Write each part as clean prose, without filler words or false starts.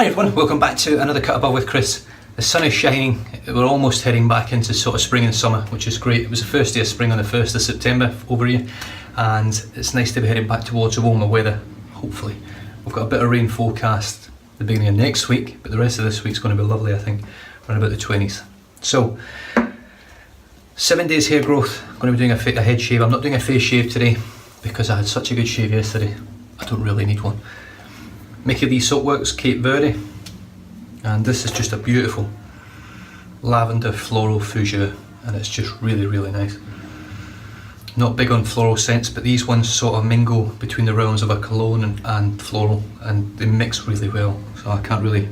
Hi everyone, welcome back to another Cut Above with Chris. The sun is shining, we're almost heading back into sort of spring and summer, which is great. It was the first day of spring on the 1st of September over here, and it's nice to be heading back towards the warmer weather, hopefully. We've got a bit of rain forecast at the beginning of next week, but the rest of this week's going to be lovely, I think, around about the 20s. So, 7 days hair growth. I'm going to be doing a head shave. I'm not doing a face shave today because I had such a good shave yesterday. I don't really need one. Mickey Lee Soapworks Cape Verde, and this is just a beautiful lavender floral fougere, and it's just really nice. Not big on floral scents, but these ones sort of mingle between the realms of a cologne and floral, and they mix really well, so I can't really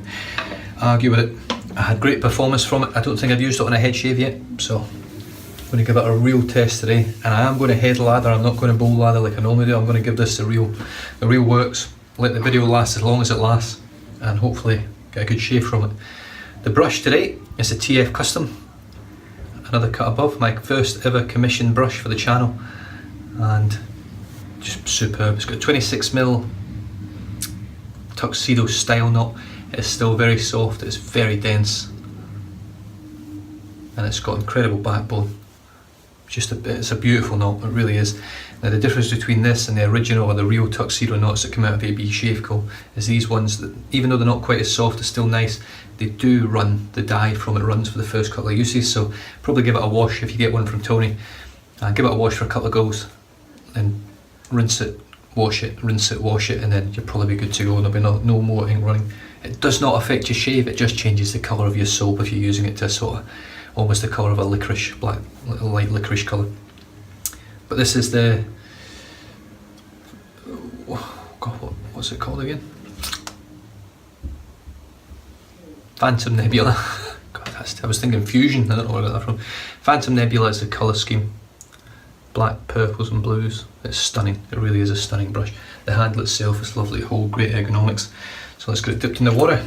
argue with it. I had great performance from it. I don't think I've used it on a head shave yet, so I'm going to give it a real test today, and I am going to head lather. I'm not going to bowl lather like I normally do. I'm going to give this the real works. Let the video last as long as it lasts, and hopefully get a good shave from it. The brush today is a TF Custom, another Cut Above, my first ever commissioned brush for the channel, and just superb. It's got 26mm tuxedo style knot. It's still very soft, it's very dense, and it's got incredible backbone. It's a beautiful knot, it really is. Now the difference between this and the original or the real tuxedo knots that come out of AB Shave Co is these ones that, even though they're not quite as soft, they're still nice. They do run, the dye from it runs for the first couple of uses, so probably give it a wash if you get one from Tony. Give it a wash for a couple of goes, and rinse it, wash it, rinse it, wash it, and then you'll probably be good to go, and there'll be no more ink running. It does not affect your shave, it just changes the colour of your soap if you're using it to sort of almost the colour of a licorice, black, light licorice colour. But this is the, God, what's it called again? Phantom Nebula. God, I was thinking Fusion, I don't know where I got that from. Phantom Nebula is the colour scheme. Black, purples and blues. It's stunning, it really is a stunning brush. The handle itself is lovely to hold, great ergonomics. So let's get it dipped in the water.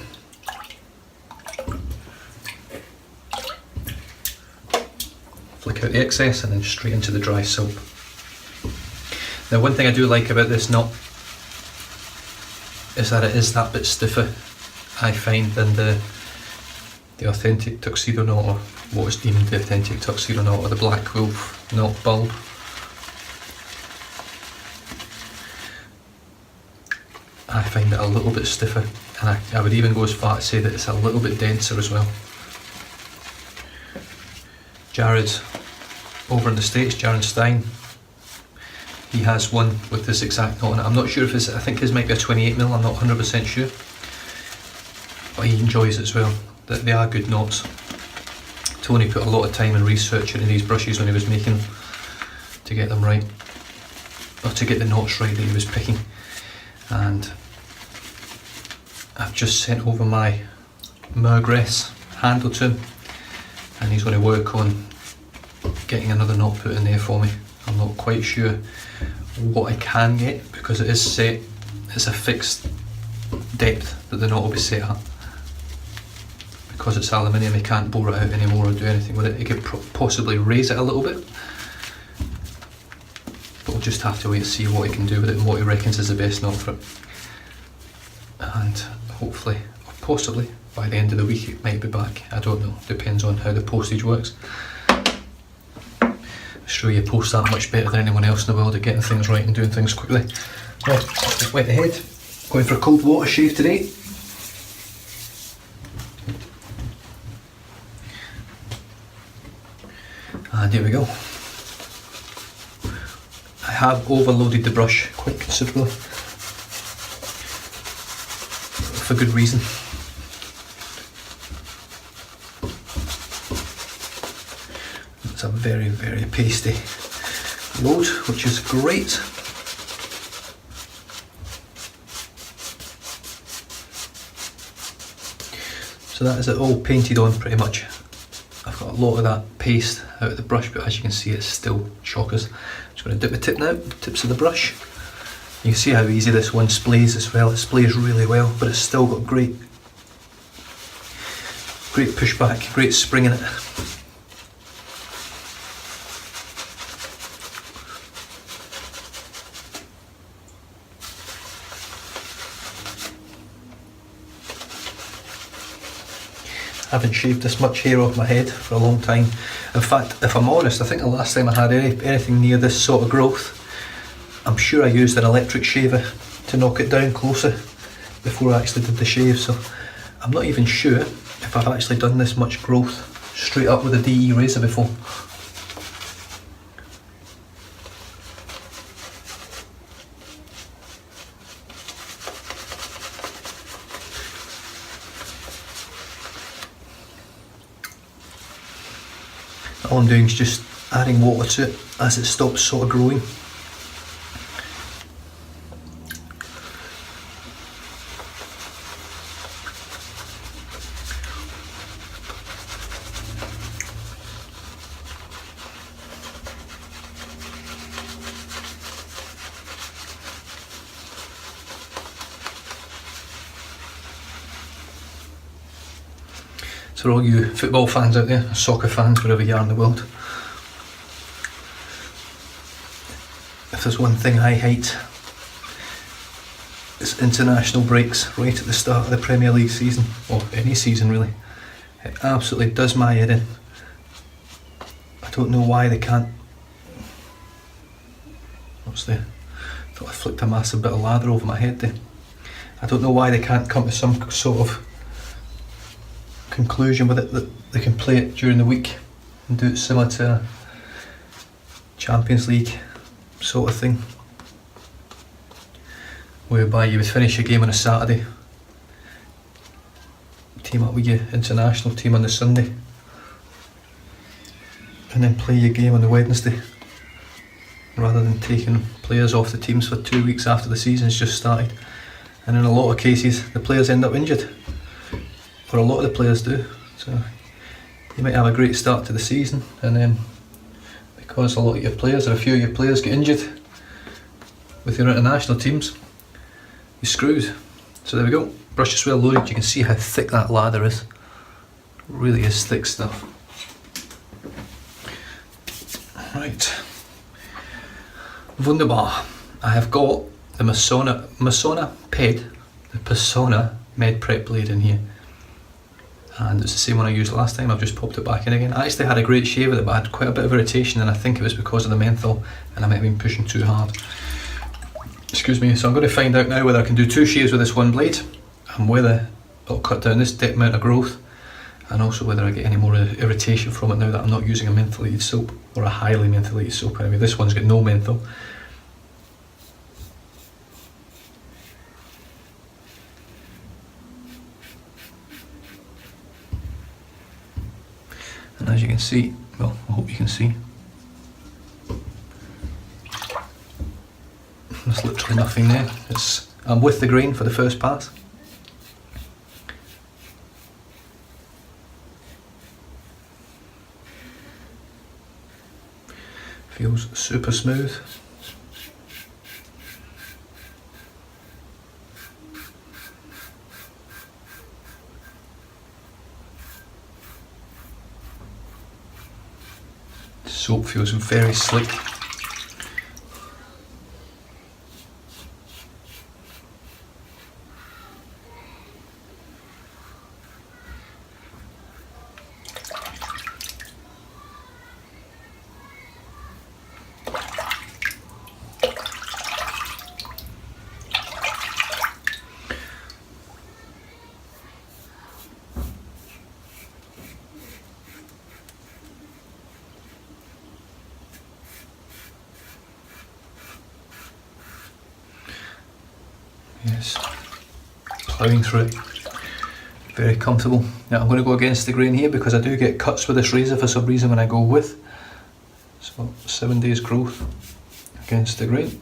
Flick out the excess and then straight into the dry soap. Now one thing I do like about this knot is that it is that bit stiffer, I find, than the authentic tuxedo knot, or what is deemed the authentic tuxedo knot, or the Black Wolf knot bulb. I find it a little bit stiffer, and I would even go as far to say that it's a little bit denser as well. Jared over in the States, Jared Stein, he has one with this exact knot on it. I'm not sure if I think his might be a 28mm, I'm not 100% sure, but he enjoys it as well. They are good knots. Tony put a lot of time and research into these brushes when he was making them to get them right, or to get the knots right that he was picking. And I've just sent over my Mergress handle to him, and he's going to work on getting another knot put in there for me. I'm not quite sure what I can get, because it is set, it's a fixed depth that the knot will be set at. Because it's aluminium, he can't bore it out anymore or do anything with it. He could possibly raise it a little bit, but we'll just have to wait and see what he can do with it and what he reckons is the best knot for it. And hopefully, or possibly, by the end of the week it might be back. I don't know, depends on how the postage works. I'm sure you post that much better than anyone else in the world at getting things right and doing things quickly. Right, just wet the head. Going for a cold water shave today. And here we go. I have overloaded the brush quite considerably, for good reason. It's a very pasty load, which is great. So that is it all painted on pretty much. I've got a lot of that paste out of the brush, but as you can see it's still chockers. Just going to dip the tip now, the tips of the brush. You can see how easy this one splays as well. It splays really well, but it's still got great pushback, great spring in it. haven't shaved this much hair off my head for a long time. In fact, if I'm honest, I think the last time I had anything near this sort of growth, I'm sure I used an electric shaver to knock it down closer before I actually did the shave, so I'm not even sure if I've actually done this much growth straight up with a DE razor before. All I'm doing is just adding water to it as it stops sort of growing. So all you football fans out there, soccer fans, wherever you are in the world, if there's one thing I hate, it's international breaks right at the start of the Premier League season, or any season really. It absolutely does my head in. I don't know why they can't... What's there? I thought I flicked a massive bit of lather over my head there. I don't know why they can't come to some sort of conclusion with it, that they can play it during the week and do it similar to a Champions League sort of thing, whereby you would finish your game on a Saturday, team up with your international team on the Sunday, and then play your game on the Wednesday, rather than taking players off the teams for 2 weeks after the season's just started. And in a lot of cases the players end up injured, or a lot of the players do. So you might have a great start to the season, and then because a lot of your players, or a few of your players, get injured with your international teams, you're screwed. So there we go, brush is well loaded. You can see how thick that lather is. It really is thick stuff. Right, Wunderbar. I have got the Persona Med Prep blade in here, and it's the same one I used last time. I've just popped it back in again. I actually had a great shave with it, but I had quite a bit of irritation, and I think it was because of the menthol, and I might have been pushing too hard. Excuse me. So I'm going to find out now whether I can do 2 shaves with this one blade, and whether it'll cut down this amount of growth, and also whether I get any more irritation from it now that I'm not using a mentholated soap, or a highly mentholated soap anyway. This one's got no menthol. And as you can see, well, I hope you can see, there's literally nothing there. I'm with the grain for the first pass. Feels super smooth. Soap feels very slick. Yes, ploughing through it, very comfortable. Now I'm going to go against the grain here because I do get cuts with this razor for some reason when I go with. So 7 days growth against the grain.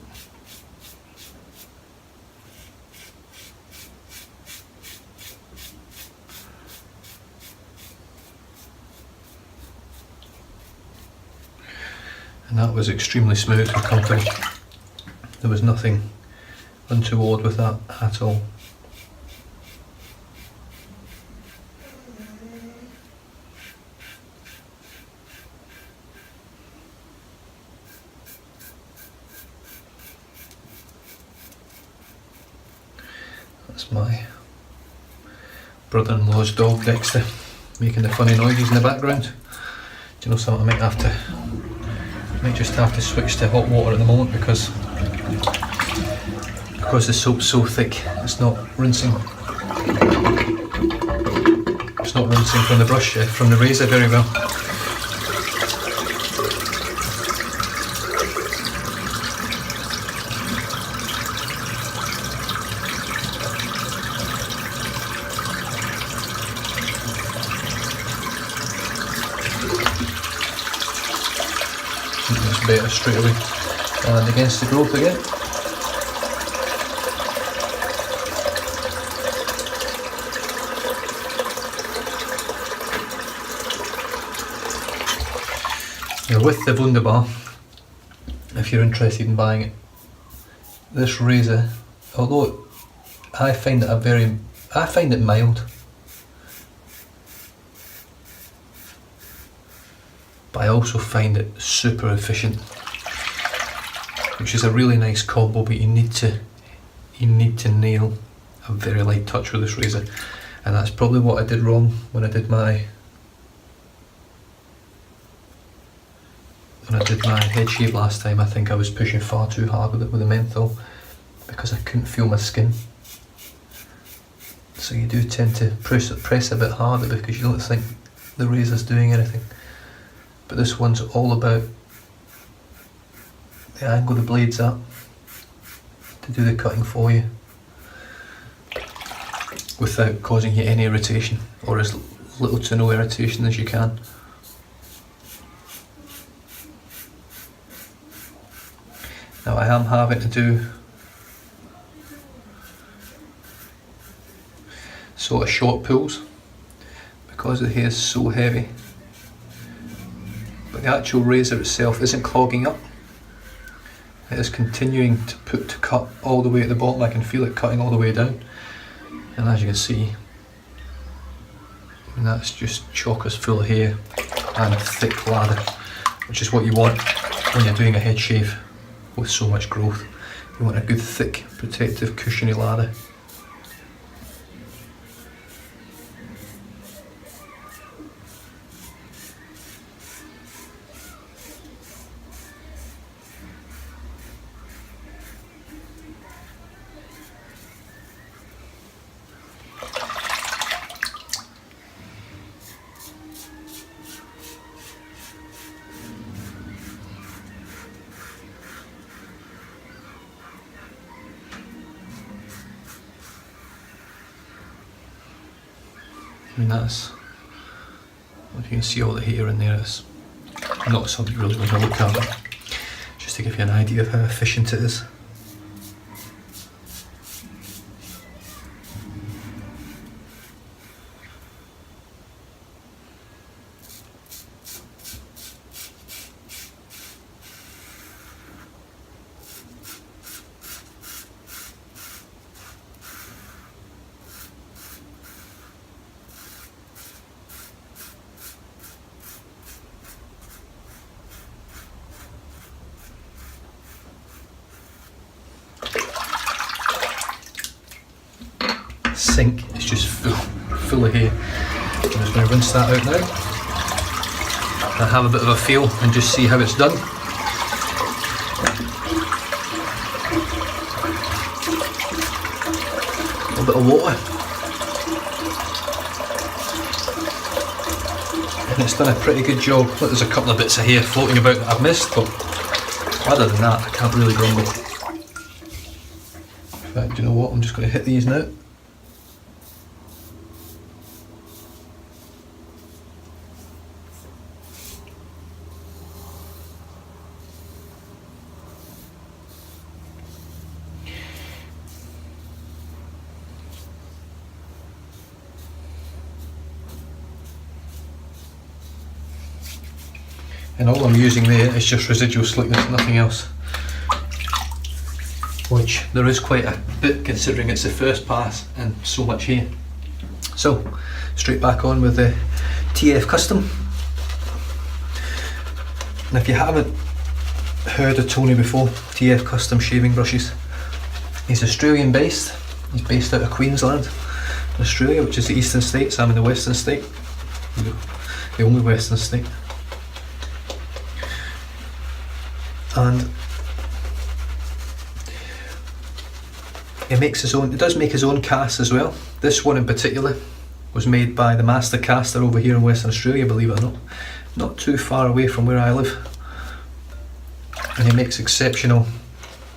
And that was extremely smooth and comfortable. There was nothing untoward with that at all. That's my brother-in-law's dog, Dexter. making the funny noises in the background. Do you know something? I might just have to switch to hot water at the moment because the soap's so thick. It's not rinsing. It's not rinsing from the brush, from the razor very well. It's better straight away. And against the growth again. Now with the Wunderbar, if you're interested in buying it, this razor, although I find it mild, but I also find it super efficient, which is a really nice combo. But you need to nail a very light touch with this razor, and that's probably what I did wrong when I did my head shave last time. I think I was pushing far too hard with it with the menthol because I couldn't feel my skin. So you do tend to press a bit harder because you don't think the razor's doing anything. But this one's all about the angle the blade's at to do the cutting for you without causing you any irritation, or as little to no irritation as you can. Now I am having to do sort of short pulls because the hair is so heavy, but the actual razor itself isn't clogging up. It is continuing to cut all the way at the bottom. I can feel it cutting all the way down, and as you can see, that's just chockers full of hair and thick lather, which is what you want when you're doing a head shave with so much growth. You want a good thick, protective, cushiony lather. I mean, that's, if you can see all the hair in there, it's not something you really want to look at, just to give you an idea of how efficient it is. Sink is just full of hair. I'm just going to rinse that out now and have a bit of a feel and just see how it's done. A little bit of water, and it's done a pretty good job. Look, there's a couple of bits of hair floating about that I've missed, but other than that I can't really grumble. In fact, do you know what, I'm just going to hit these now. And all I'm using there is just residual slickness, nothing else. Which there is quite a bit considering it's the first pass and so much hair. So, straight back on with the TF Custom. And if you haven't heard of Tony before, TF Custom shaving brushes. He's Australian based. He's based out of Queensland, Australia, which is the eastern states. I'm in the western state. the only Western state. And he makes his own, he does make his own casts as well. This one in particular was made by the master caster over here in Western Australia, believe it or not too far away from where I live. And he makes exceptional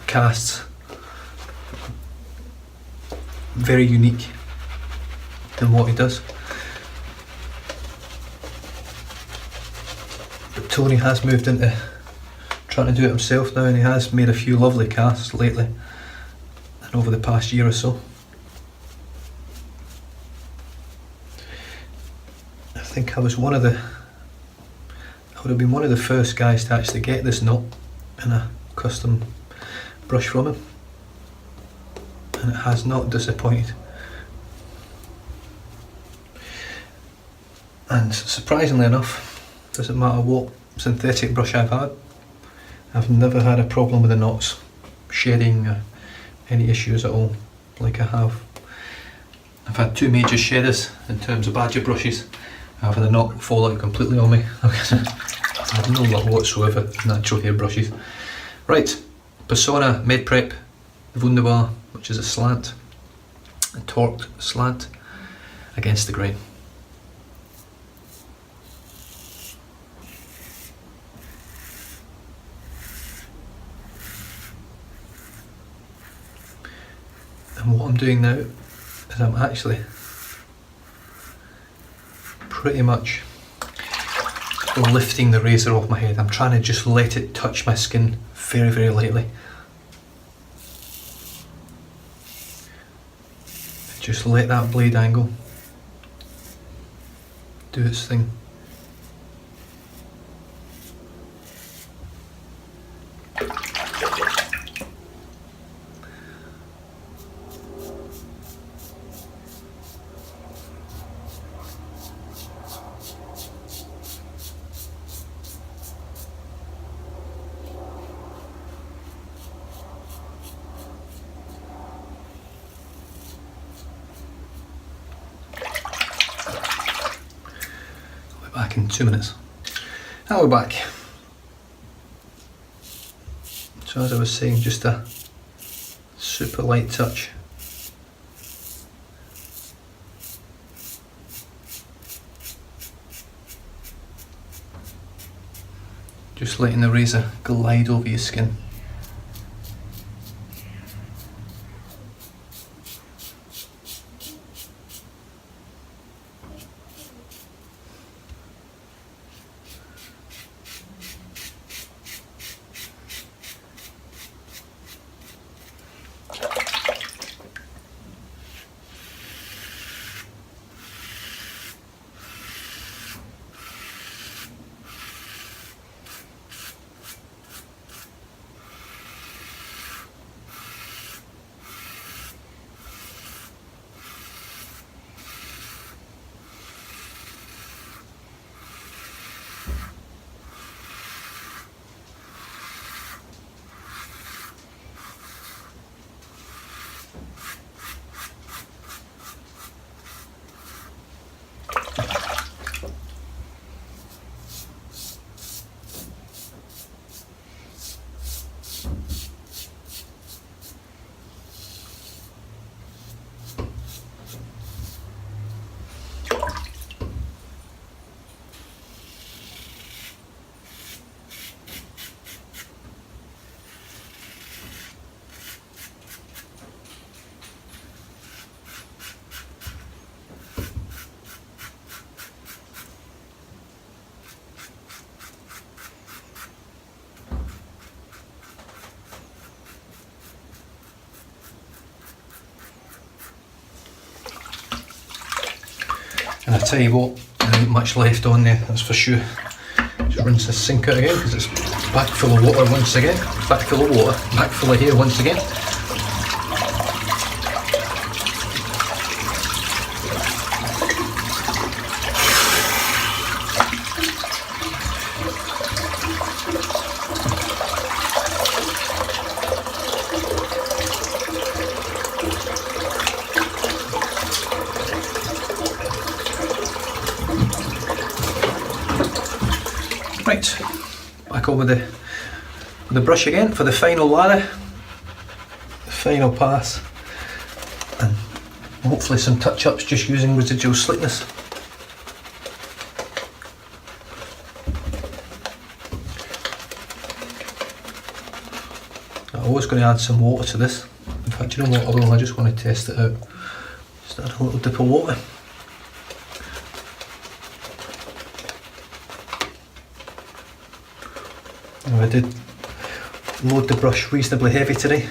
casts, very unique in what he does. But Tony has moved into trying to do it himself now, and he has made a few lovely casts lately and over the past year or so. I think I would have been one of the first guys to actually get this knot in a custom brush from him, and it has not disappointed. And surprisingly enough, doesn't matter what synthetic brush I've had, I've never had a problem with the knots shedding or any issues at all like I have. I've had two major shedders in terms of badger brushes. I've had a knot fall out completely on me. I have no luck whatsoever with natural hair brushes. Right, Persona Med Prep Wunderbar, which is a slant, a torqued slant against the grain. And what I'm doing now is I'm actually pretty much lifting the razor off my head. I'm trying to just let it touch my skin very, very lightly. Just let that blade angle do its thing. Back in 2 minutes. Now we're back. So as I was saying, just a super light touch. Just letting the razor glide over your skin. And I tell you what, there ain't much left on there, that's for sure. Just rinse this sink out again because it's back full of water once again. Back full of water, back full of hair once again. Right, back on with the brush again for the final lather, the final pass, and hopefully some touch-ups just using residual slickness. I'm always going to add some water to this. In fact, you know what, although I just want to test it out, just add a little dip of water. Now, I did load the brush reasonably heavy today,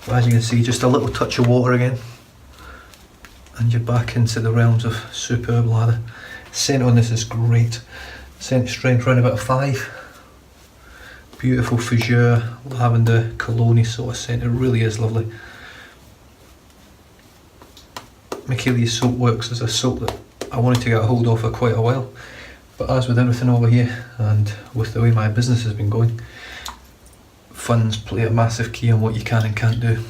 but as you can see, just a little touch of water again and you're back into the realms of superb lather. Scent on this is great, scent strength around about a 5. Beautiful fougere, lavender, cologne sort of scent, it really is lovely. Micheli's soap works as a soap that I wanted to get a hold of for quite a while, but as with everything over here and with the way my business has been going, funds play a massive key on what you can and can't do.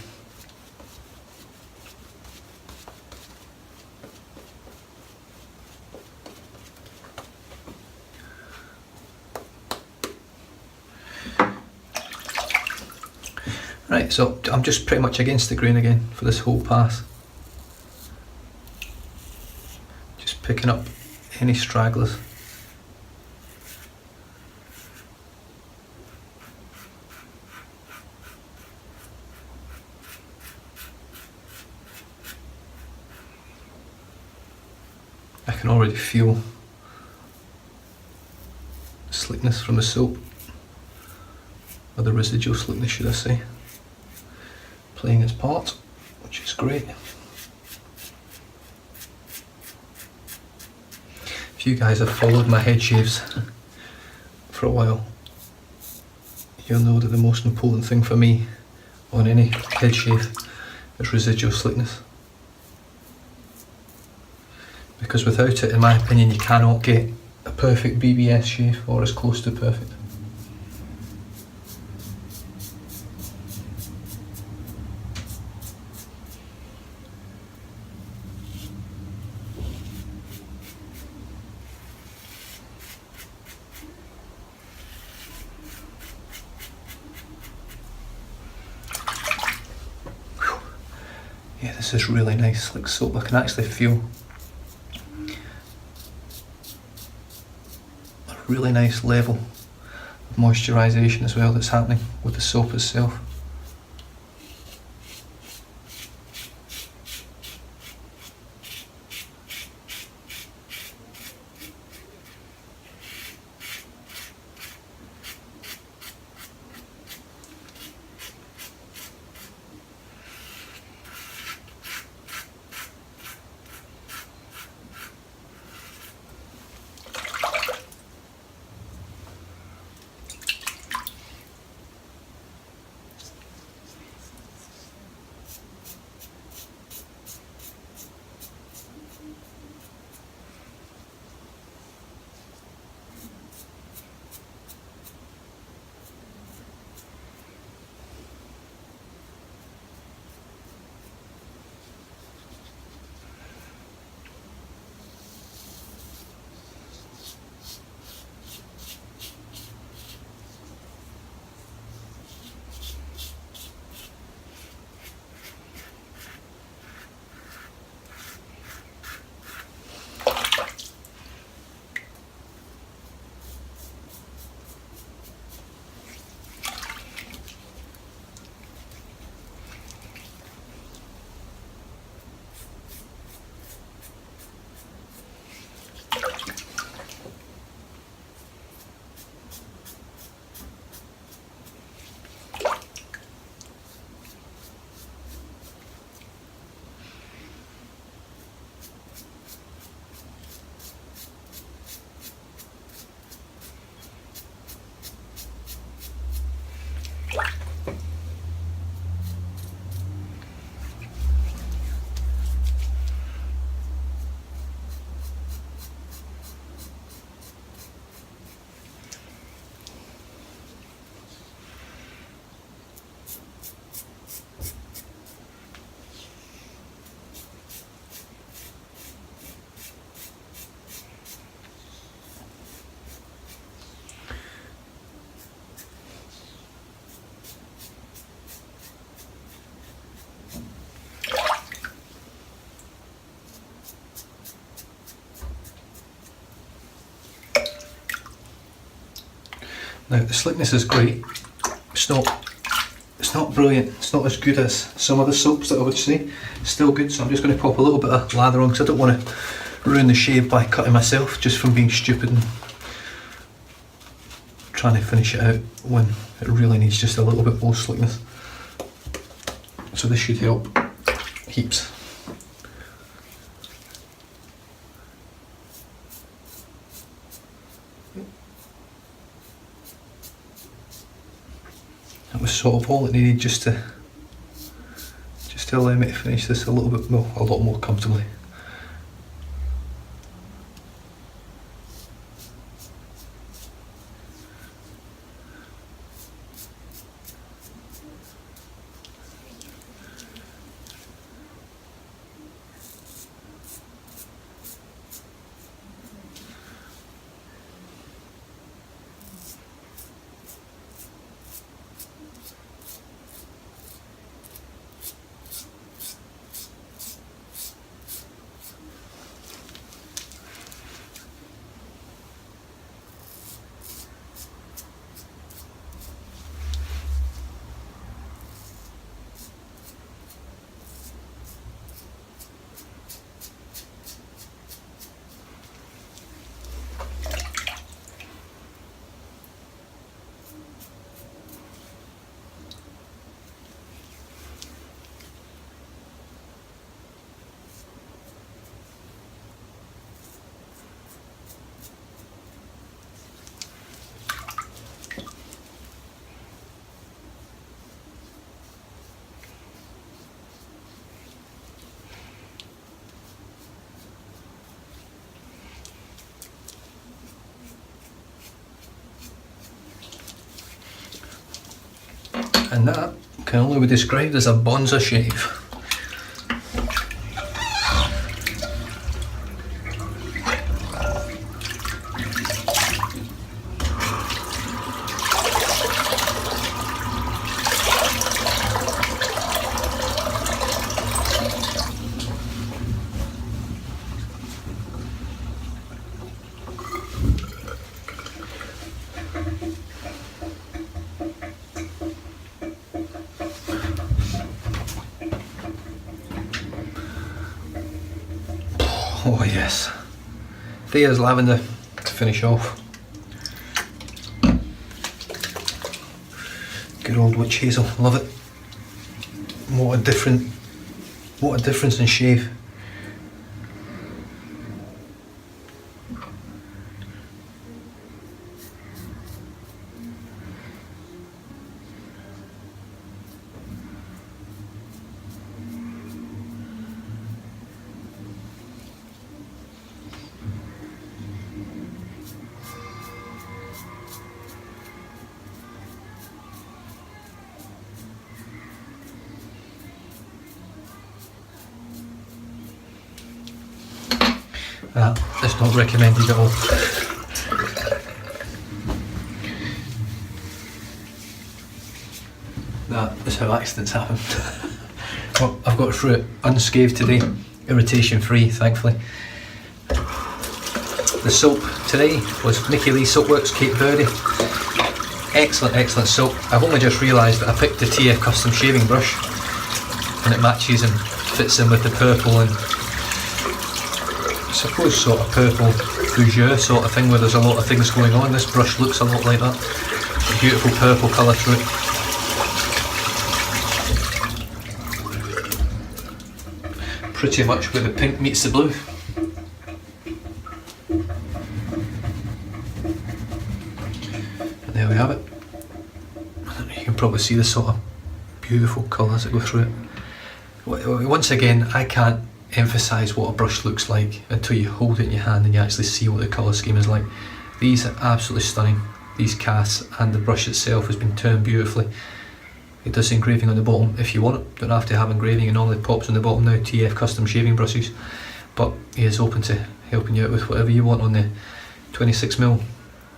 Right, so I'm just pretty much against the grain again for this whole pass. Just picking up any stragglers. I can already feel the slickness from the soap, or the residual slickness should I say, playing its part, which is great. If you guys have followed my head shaves for a while, you'll know that the most important thing for me on any head shave is residual slickness. Because without it, in my opinion, you cannot get a perfect BBS shave, or as close to perfect. Yeah, this is really nice, slick soap. I can actually feel a really nice level of moisturisation as well that's happening with the soap itself. Now the slickness is great. It's not brilliant. It's not as good as some other soaps that I would say. Still good, so I'm just going to pop a little bit of lather on because I don't want to ruin the shave by cutting myself just from being stupid and trying to finish it out when it really needs just a little bit more slickness. So this should help heaps. That was sort of all it needed just to allow me to finish this a little bit more, a lot more comfortably. And that can only be described as a bonza shave. Oh yes, there's lavender to finish off. Good old witch hazel, love it. What a difference in shave. That's not recommended at all. That is how accidents happen. Well, I've got through it unscathed today, irritation free, thankfully. The soap today was Nicky Lee Soapworks Cape Verde. Excellent soap. I've only just realised that I picked the TF Custom shaving brush and it matches and fits in with the purple and I suppose sort of purple fougere sort of thing where there's a lot of things going on. This brush looks a lot like that. A beautiful purple colour through it. Pretty much where the pink meets the blue. And there we have it. You can probably see the sort of beautiful colours that go through it. Once again, I can't emphasise what a brush looks like until you hold it in your hand and you actually see what the colour scheme is like. These are absolutely stunning, these casts, and the brush itself has been turned beautifully. It does engraving on the bottom if you want it, don't have to have engraving, and all the pops on the bottom now, TF Custom shaving brushes, but he is open to helping you out with whatever you want on the 26mm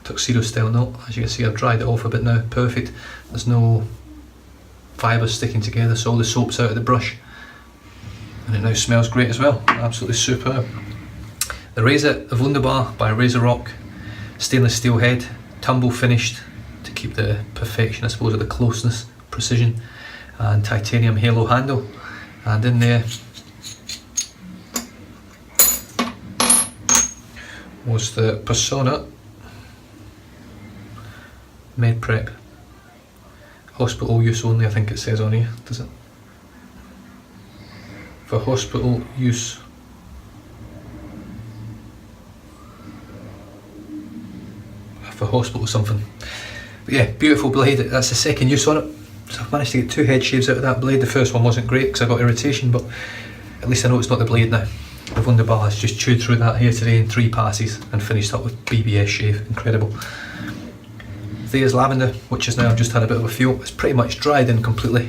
tuxedo style knot. As you can see, I've dried it off a bit now, perfect. There's no fibres sticking together, so all the soap's out of the brush. And it now smells great as well, absolutely superb. The razor, the Wunderbar by Razor Rock, stainless steel head, tumble finished to keep the perfection, I suppose, of the closeness, precision, and titanium halo handle. And in there was the Persona Med Prep. Hospital use only, I think it says on here, does it? For hospital use. For hospital something. But yeah, beautiful blade. That's the second use on it. So I've managed to get 2 head shaves out of that blade. The first one wasn't great because I got irritation, but at least I know it's not the blade now. The Wunderbar has just chewed through that here today in 3 passes and finished up with BBS shave. Incredible. There's lavender, which is now I've just had a bit of a feel. It's pretty much dried in completely.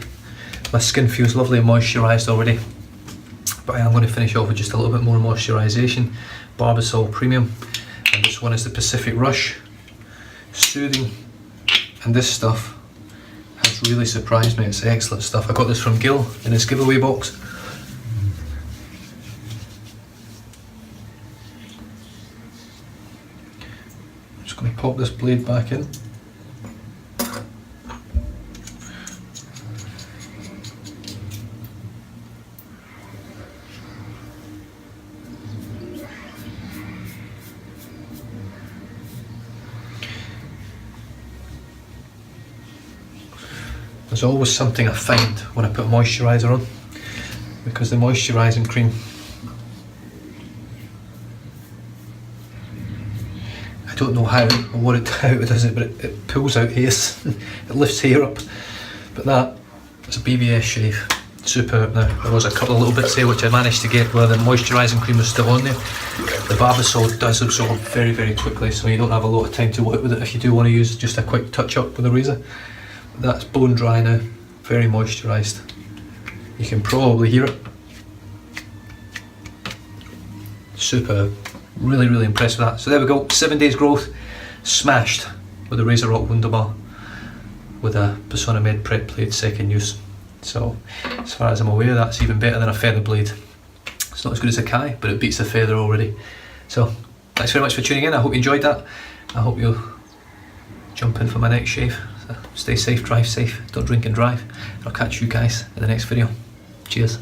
My skin feels lovely and moisturised already. But I am going to finish off with just a little bit more moisturisation. Barbasol Premium. And this one is the Pacific Rush. Soothing. And this stuff has really surprised me. It's excellent stuff. I got this from Gil in his giveaway box. I'm just going to pop this blade back in. There's always something I find when I put moisturiser on, because the moisturising cream, I don't know how or how it does it, but it pulls out hairs, it lifts hair up. But that is a BBS shave, superb. Now there was a couple of little bits here which I managed to get where the moisturising cream was still on there. The Barbasol does absorb very, very quickly, so you don't have a lot of time to work with it if you do want to use just a quick touch up with a razor. That's bone dry now, very moisturised. You can probably hear it. Superb. Really, really impressed with that. So there we go, 7 days growth, smashed with a Razor Rock Wunderbar with a Persona Med Prep blade, second use. So as far as I'm aware, that's even better than a feather blade. It's not as good as a Kai, but it beats the feather already. So thanks very much for tuning in. I hope you enjoyed that. I hope you'll jump in for my next shave. So stay safe, drive safe, don't drink and drive. I'll catch you guys in the next video. Cheers.